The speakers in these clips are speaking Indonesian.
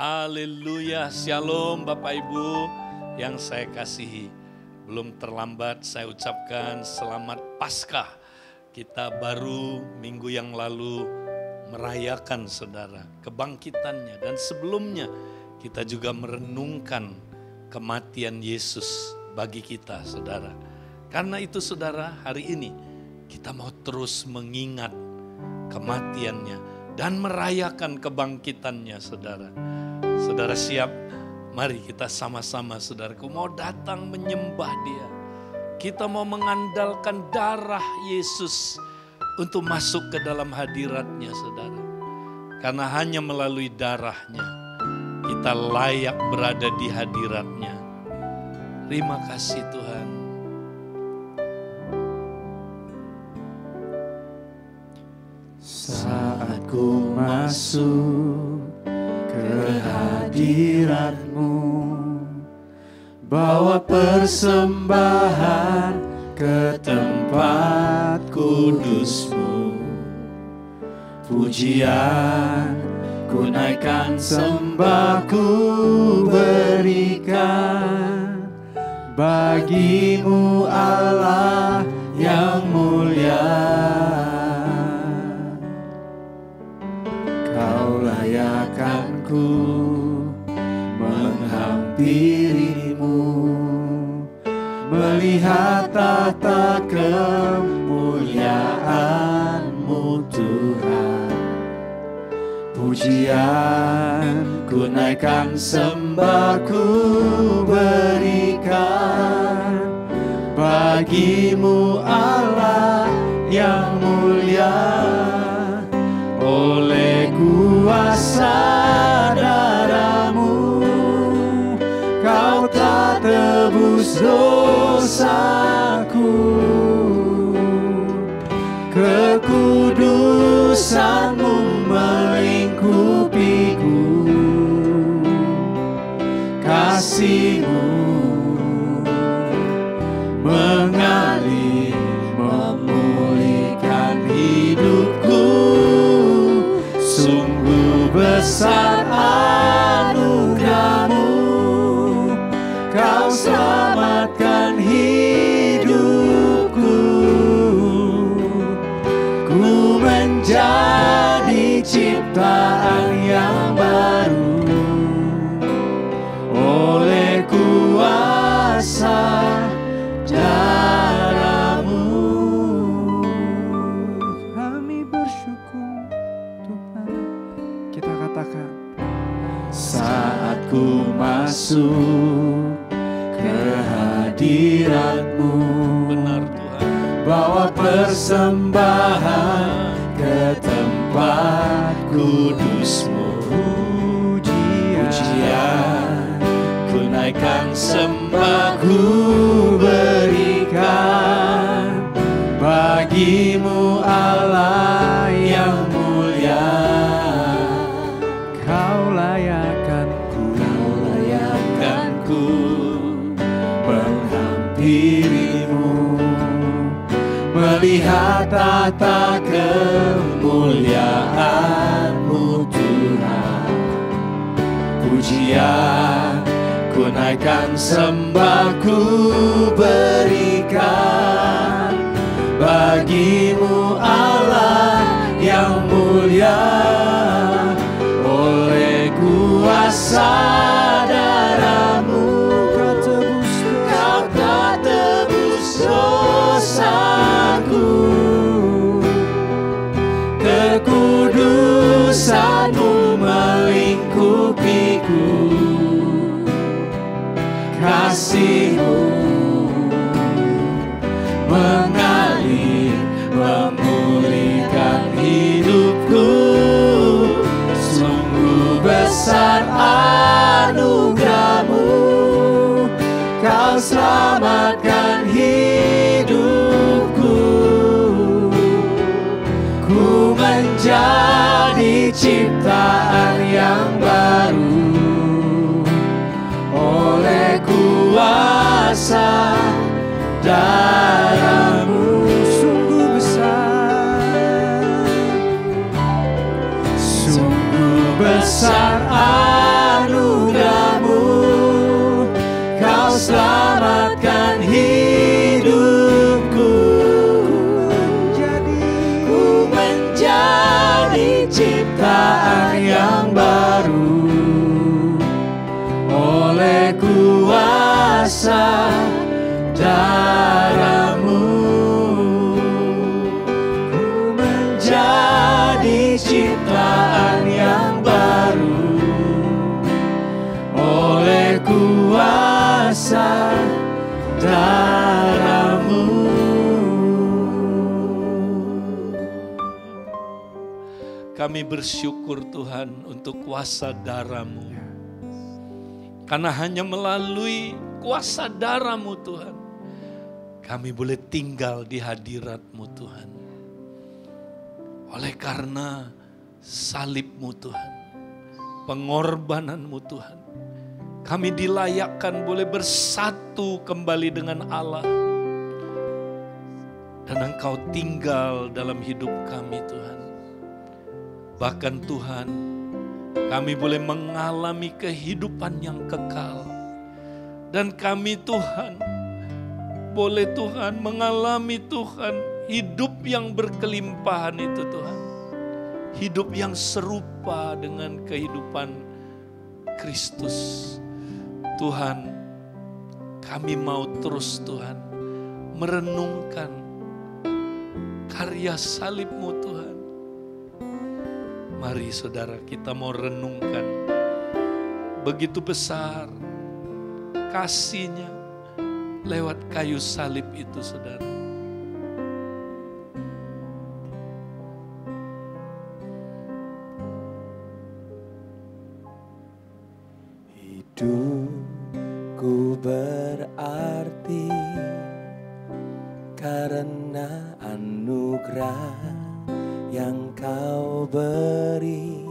Haleluya, shalom Bapak Ibu yang saya kasihi. Belum terlambat saya ucapkan selamat Paskah. Kita baru minggu yang lalu merayakan saudara kebangkitannya. Dan sebelumnya kita juga merenungkan kematian Yesus bagi kita saudara. Karena itu saudara, hari ini kita mau terus mengingat kematiannya dan merayakan kebangkitannya saudara. Saudara siap? Mari kita sama-sama saudaraku mau datang menyembah Dia. Kita mau mengandalkan darah Yesus untuk masuk ke dalam hadirat-Nya saudara. Karena hanya melalui darah-Nya kita layak berada di hadirat-Nya. Terima kasih Tuhan. Saat ku masuk ke hadirat-Mu, bawa persembahan ke tempat kudus-Mu. Pujian ku naikkan, sembah ku berikan bagi-Mu Allah yang mulia. Kau layakan ku menghampiri-Mu, melihat tahta kemuliaan-Mu Tuhan. Pujian ku naikkan, sembah ku berikan bagi-Mu Allah yang mulia. Oleh kuasa darah-Mu Kau telah tebus dosaku. Kekudusan-Mu melingkupiku, kasih-Mu mengalir memulihkan hidupku. Sungguh besar anugerah-Mu, Kau selamatkan hidupku. Ku menjadi ciptaan yang baru oleh kuasa darah-Mu. Kami bersyukur Tuhan. Kita katakan, saat ku masuk ke hadirat-Mu, Benar Tuhan. bawa persembahan ke tempat kudus-Mu. Pujian ku naikkan, sembah ku berikan bagi-Mu Allah yang mulia. Kau layakkanku menghampiri-Mu, melihat tahta kemuliaan-Mu Tuhan. Pujian ku naikkan, sembah ku berikan bagi-Mu Allah yang mulia. Oleh kuasa darah-Mu Kau telah tebus dosaku. Kekudusan-Mu melingkupiku, kasih-Mu mengalir memulihkan hidupku. Sungguh besar anugerah-Mu, Kau selamatkan hidupku. Ku menjadi ciptaan yang baru oleh kuasa darah-Mu. Sungguh besar, sungguh besar Kami bersyukur Tuhan untuk kuasa darah-Mu. Karena hanya melalui kuasa darah-Mu Tuhan, kami boleh tinggal di hadirat-Mu Tuhan. Oleh karena salib-Mu Tuhan, pengorbanan-Mu Tuhan, kami dilayakkan boleh bersatu kembali dengan Allah. Dan Engkau tinggal dalam hidup kami Tuhan. Bahkan Tuhan, kami boleh mengalami kehidupan yang kekal. Dan kami Tuhan, boleh Tuhan mengalami Tuhan hidup yang berkelimpahan itu Tuhan. Hidup yang serupa dengan kehidupan Kristus. Tuhan, kami mau terus Tuhan merenungkan karya salib-Mu Tuhan. Mari saudara, kita mau renungkan begitu besar kasih-Nya lewat kayu salib itu saudara. Hidupku berarti karena anugerah yang Kau beri,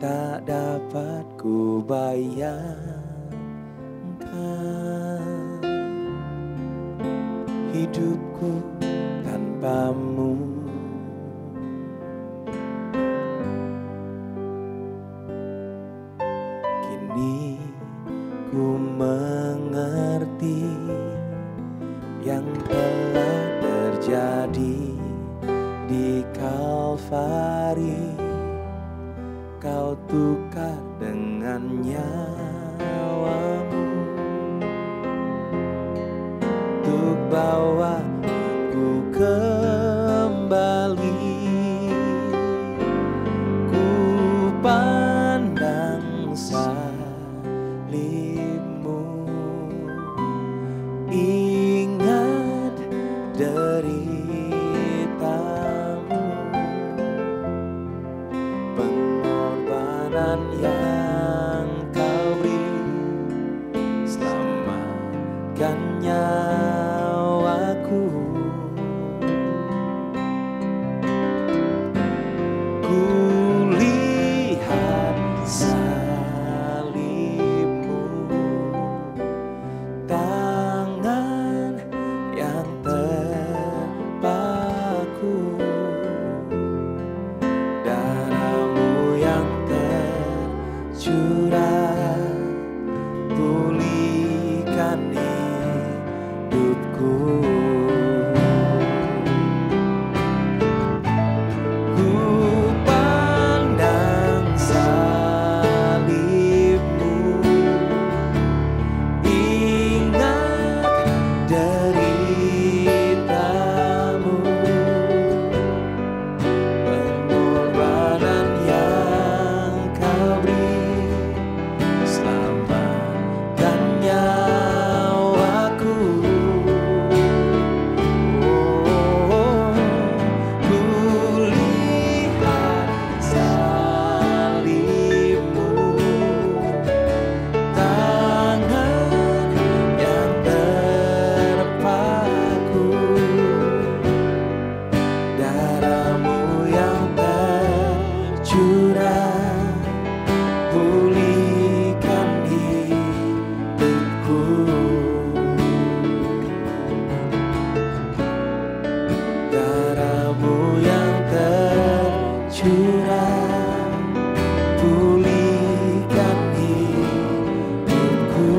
tak dapat ku bayangkan hidupku tanpa-Mu. Kini ku mengerti yang telah terjadi di Kalvari. Kau tukar dengan nyawa-Mu untuk bawa aku kembali. Ku pandang salib-Mu, ingat derita-Mu, pengorbanan yang Kau beri, selamatkan nyawaku. Ku lihat salib-Mu, tangan yang terpaku, darah-Mu yang tercurah, pulihkan hidupku. Ku pandang salib-Mu, ingat derita-Mu, pengorbanan yang Kau beri, selamatkan nyawaku. Ku lihat salib-Mu, tangan yang terpaku, darah-Mu yang tercurah, pulihkan hidupku. Darah-Mu yang tercurah, pulihkan hidupku.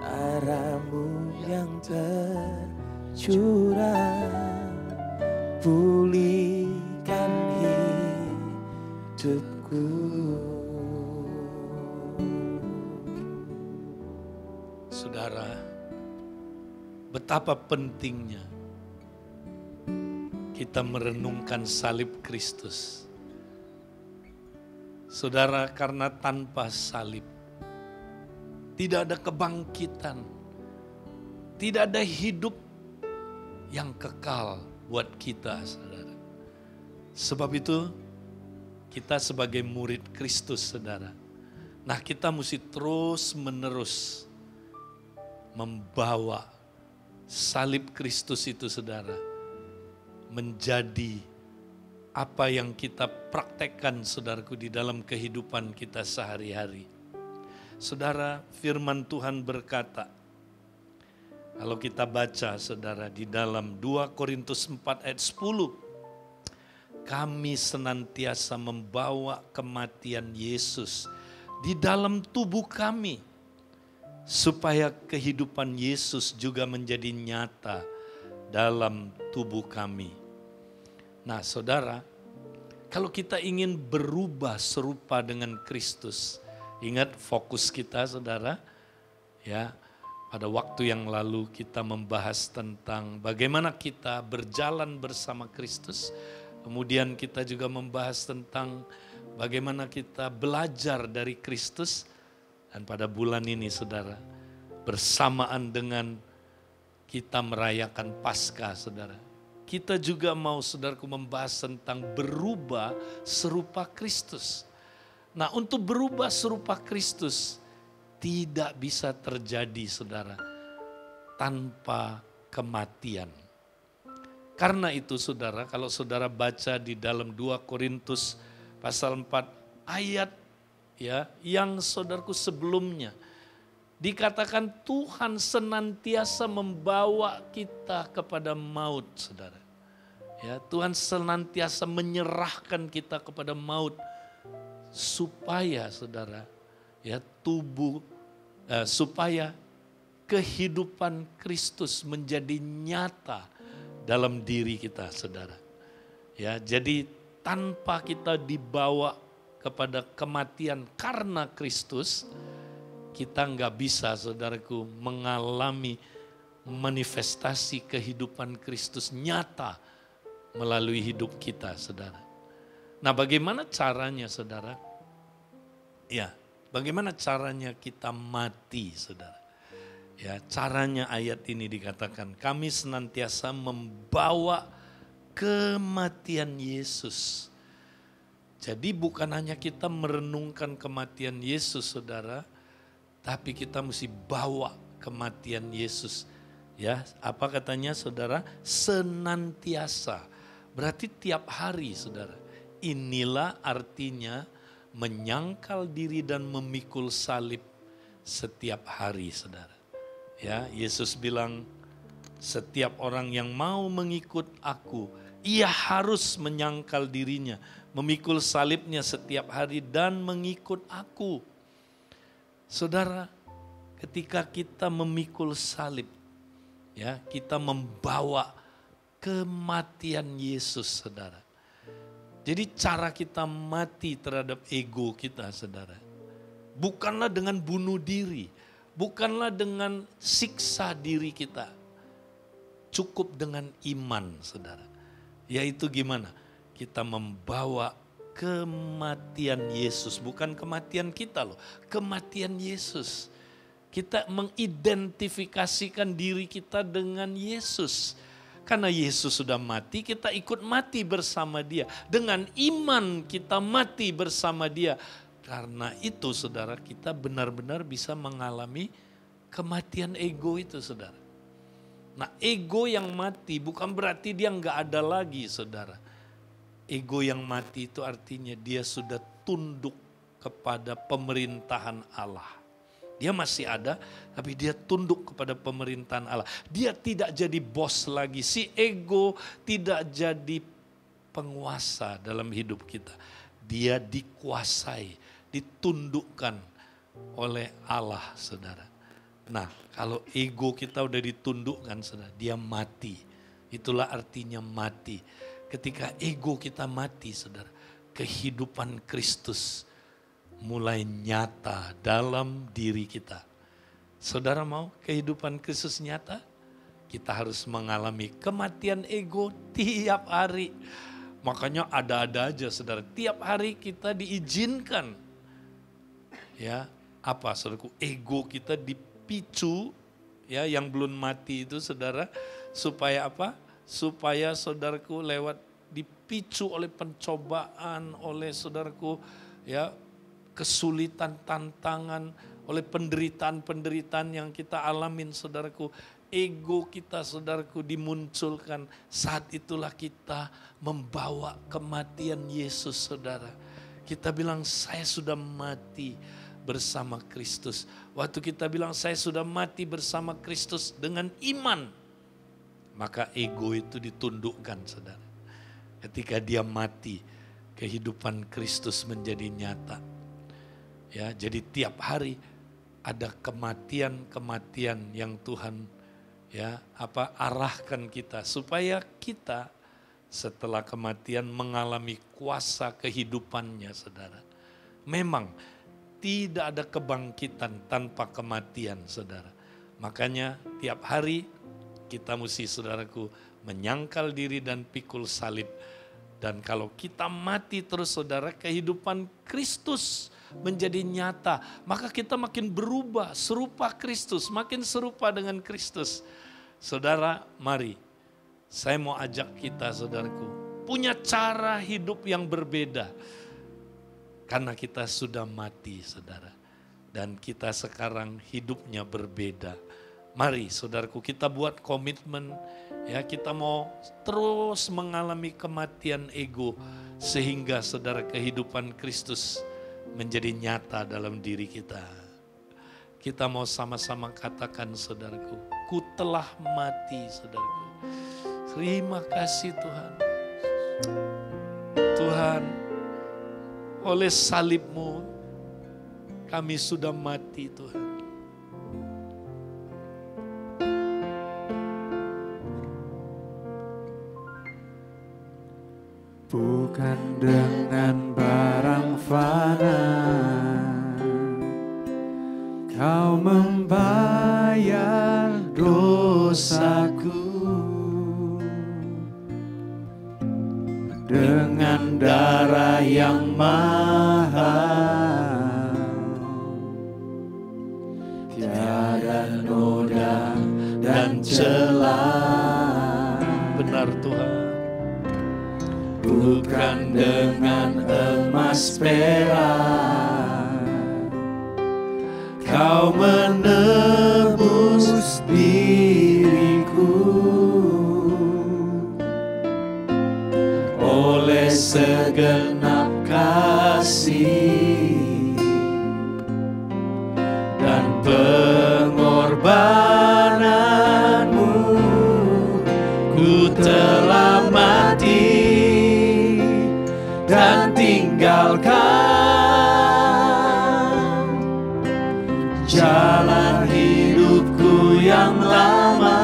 Darah-Mu yang tercurah, pulihkan hidupku. Saudara, betapa pentingnya kita merenungkan salib Kristus. Saudara, karena tanpa salib tidak ada kebangkitan, tidak ada hidup yang kekal buat kita, saudara. Sebab itu kita sebagai murid Kristus, saudara. Nah, kita mesti terus menerus membawa salib Kristus itu, saudara, menjadi apa yang kita praktekkan, saudaraku, di dalam kehidupan kita sehari-hari. Saudara, firman Tuhan berkata, kalau kita baca, saudara, di dalam 2 Korintus 4 ayat 10, kami senantiasa membawa kematian Yesus di dalam tubuh kami, supaya kehidupan Yesus juga menjadi nyata dalam tubuh kami. Nah, saudara, kalau kita ingin berubah serupa dengan Kristus, ingat fokus kita, saudara, ya, pada waktu yang lalu kita membahas tentang bagaimana kita berjalan bersama Kristus. Kemudian kita juga membahas tentang bagaimana kita belajar dari Kristus. Dan pada bulan ini, saudara, bersamaan dengan kita merayakan Paskah, saudara, kita juga mau, saudaraku, membahas tentang berubah serupa Kristus. Nah, untuk berubah serupa Kristus tidak bisa terjadi, saudara, tanpa kematian. Karena itu, saudara, kalau saudara baca di dalam 2 Korintus pasal 4 ayat, ya, yang saudaraku sebelumnya dikatakan Tuhan senantiasa membawa kita kepada maut, saudara. Ya, Tuhan senantiasa menyerahkan kita kepada maut supaya, saudara, ya, supaya kehidupan Kristus menjadi nyata dalam diri kita, saudara. Ya, jadi tanpa kita dibawa kepada kematian karena Kristus, kita nggak bisa, saudaraku, mengalami manifestasi kehidupan Kristus nyata melalui hidup kita, saudara. Nah, bagaimana caranya, saudara? Ya, bagaimana caranya kita mati, saudara? Ya, caranya ayat ini dikatakan, kami senantiasa membawa kematian Yesus. Jadi bukan hanya kita merenungkan kematian Yesus, saudara, tapi kita mesti bawa kematian Yesus. Ya, apa katanya, saudara? Senantiasa. Berarti tiap hari, saudara. Inilah artinya menyangkal diri dan memikul salib setiap hari, saudara. Ya, Yesus bilang, setiap orang yang mau mengikut aku, ia harus menyangkal dirinya, memikul salibnya setiap hari dan mengikut aku. Saudara, ketika kita memikul salib, ya, kita membawa kematian Yesus, saudara. Jadi cara kita mati terhadap ego kita, saudara, bukanlah dengan bunuh diri, bukanlah dengan siksa diri kita. Cukup dengan iman, saudara. Yaitu gimana? Kita membawa kematian Yesus, bukan kematian kita loh, kematian Yesus. Kita mengidentifikasikan diri kita dengan Yesus. Karena Yesus sudah mati, kita ikut mati bersama dia. Dengan iman kita mati bersama dia. Karena itu, saudara, kita benar-benar bisa mengalami kematian ego itu, saudara. Nah, ego yang mati bukan berarti dia nggak ada lagi, saudara. Ego yang mati itu artinya dia sudah tunduk kepada pemerintahan Allah. Dia masih ada, tapi dia tunduk kepada pemerintahan Allah. Dia tidak jadi bos lagi. Si ego tidak jadi penguasa dalam hidup kita. Dia dikuasai, ditundukkan oleh Allah, saudara. Nah, kalau ego kita udah ditundukkan, saudara, dia mati. Itulah artinya mati. Ketika ego kita mati, saudara, kehidupan Kristus mulai nyata dalam diri kita. Saudara mau kehidupan Kristus nyata? Kita harus mengalami kematian ego tiap hari. Makanya ada-ada aja, saudara. Tiap hari kita diizinkan. Ya, apa, saudaraku? Ego kita dipicu, ya yang belum mati itu saudara, supaya apa? Supaya saudaraku lewat dipicu oleh pencobaan, oleh saudaraku ya kesulitan, tantangan, oleh penderitaan-penderitaan yang kita alamin saudaraku. Ego kita saudaraku dimunculkan, saat itulah kita membawa kematian Yesus saudara. Kita bilang saya sudah mati bersama Kristus. Waktu kita bilang saya sudah mati bersama Kristus dengan iman, maka ego itu ditundukkan saudara. Ketika dia mati, kehidupan Kristus menjadi nyata. Ya, jadi tiap hari ada kematian-kematian yang Tuhan arahkan kita supaya kita setelah kematian mengalami kuasa kehidupannya saudara. Memang tidak ada kebangkitan tanpa kematian saudara. Makanya tiap hari kita mesti saudaraku menyangkal diri dan pikul salib. Dan kalau kita mati terus saudara, kehidupan Kristus menjadi nyata. Maka kita makin berubah serupa Kristus, makin serupa dengan Kristus. Saudara, mari saya mau ajak kita saudaraku punya cara hidup yang berbeda. Karena kita sudah mati saudara. Dan kita sekarang hidupnya berbeda. Mari saudaraku kita buat komitmen, ya kita mau terus mengalami kematian ego. Sehingga saudara kehidupan Kristus menjadi nyata dalam diri kita. Kita mau sama-sama katakan saudaraku, ku telah mati saudaraku. Terima kasih Tuhan. Tuhan, oleh salib-Mu kami sudah mati Tuhan. Bukan dengan barang fana Kau membayar dosaku, dengan darah yang mahal, tiada noda dan celah. Benar Tuhan. Bukan dengan emas perak Kau menebus diriku, oleh segenap kasih dan pengorbananmu, ku telah mati dan tinggalkan jalan hidupku yang lama.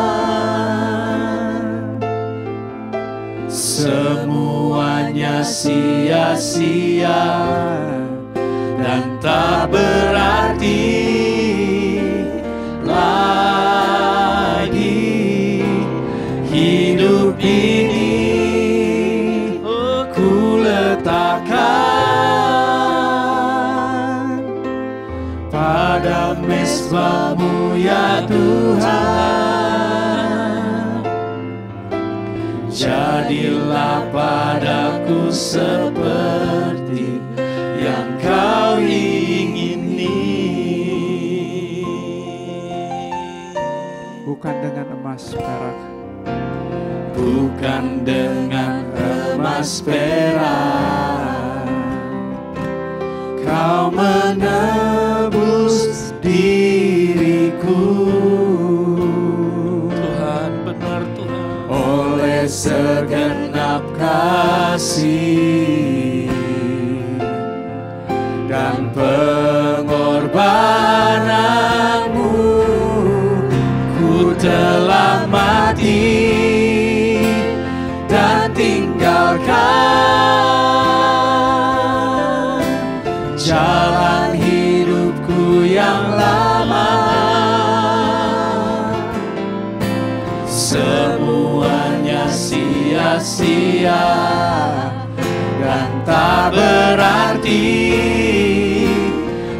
Semuanya sia-sia dan tak berarti lagi hidup ini. Letakkan pada mezbah-Mu ya Tuhan. Jadilah padaku seperti yang Kau ingini. Bukan dengan emas perak, bukan dengan emas perak Kau menebus diriku, Tuhan, benar Tuhan. oleh segenap kasih dan pengorbananmu, ku telah mati dan tinggalkan jalan hidupku yang lama. Semuanya sia-sia dan tak berarti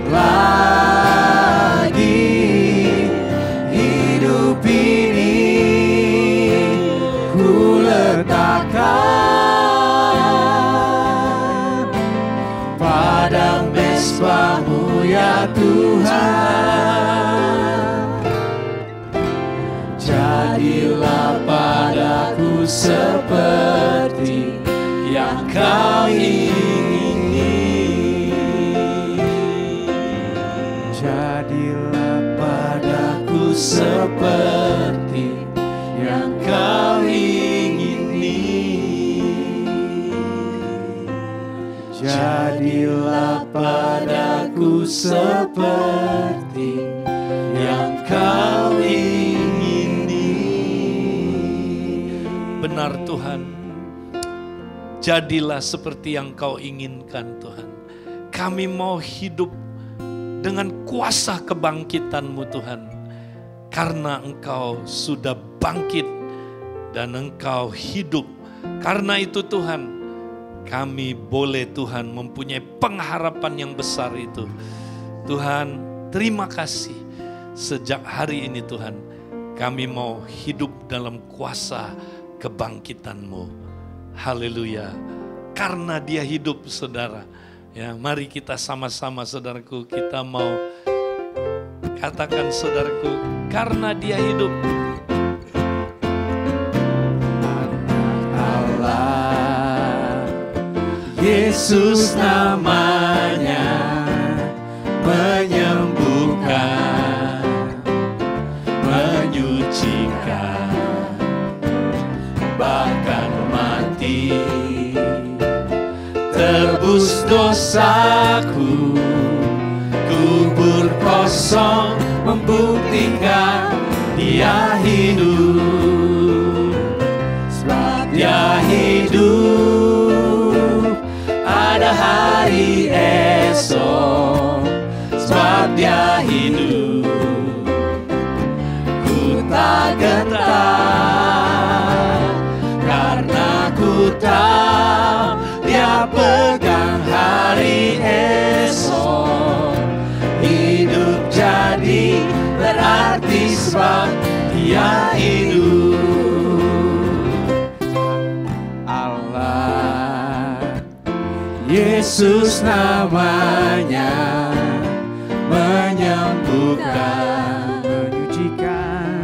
lagi hidup Tuhan, jadilah padaku seperti yang Kau ingini. Jadilah Padaku seperti yang Kau ingini. Jadilah padaku seperti yang Kau ingini. Benar Tuhan, jadilah seperti yang Kau inginkan Tuhan. Kami mau hidup dengan kuasa kebangkitan-Mu Tuhan. Karena Engkau sudah bangkit dan Engkau hidup. Karena itu Tuhan, kami boleh Tuhan mempunyai pengharapan yang besar itu. Tuhan, terima kasih. Sejak hari ini Tuhan, kami mau hidup dalam kuasa kebangkitan-Mu. Haleluya. Karena Dia hidup, saudara. Ya, mari kita sama-sama, saudaraku, kita mau katakan, saudaraku, karena Dia hidup. Allah, Yesus namanya, menyembuhkan, menyucikan, bahkan mati, tebus dosaku, kubur kosong membuktikan Dia hidup. Sebab Dia hidup, ada hari esok. Sebab Dia hidup, ku tak gentar, karena ku tahu Dia pegang hari esok. Hidup jadi berarti sebab Dia hidup. Allah, Yesus namanya, menyembuhkan,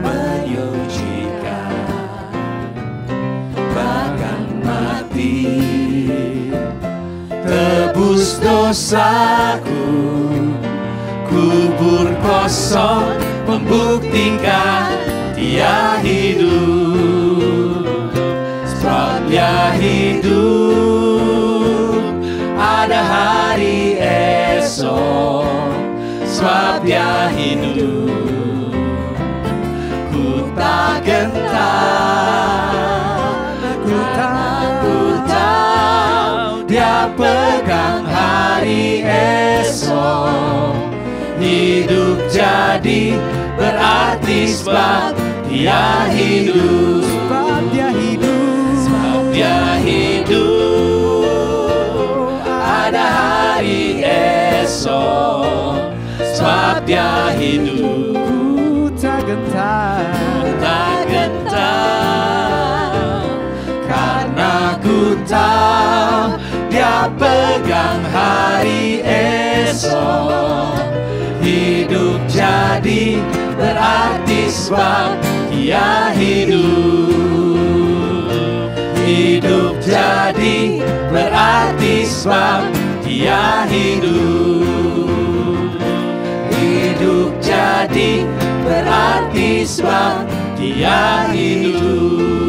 menyucikan, bahkan mati, tebus dosaku, kubur kosong membuktikan Dia hidup. Sebab Dia hidup, ada hari esok. Sebab Dia hidup, ku tak gentar, ku tahu Dia pegang hari esok. Hidup jadi berarti sebab Dia hidup. Sebab Dia hidup, Sebab Dia hidup, ada hari esok. Sebab Dia hidup, ku tak gentar, tak gentar, karena ku tahu Dia pegang hari esok. Hidup jadi berarti sebab Dia hidup. Hidup jadi berarti sebab Dia hidup. Hidup jadi berarti sebab Dia hidup.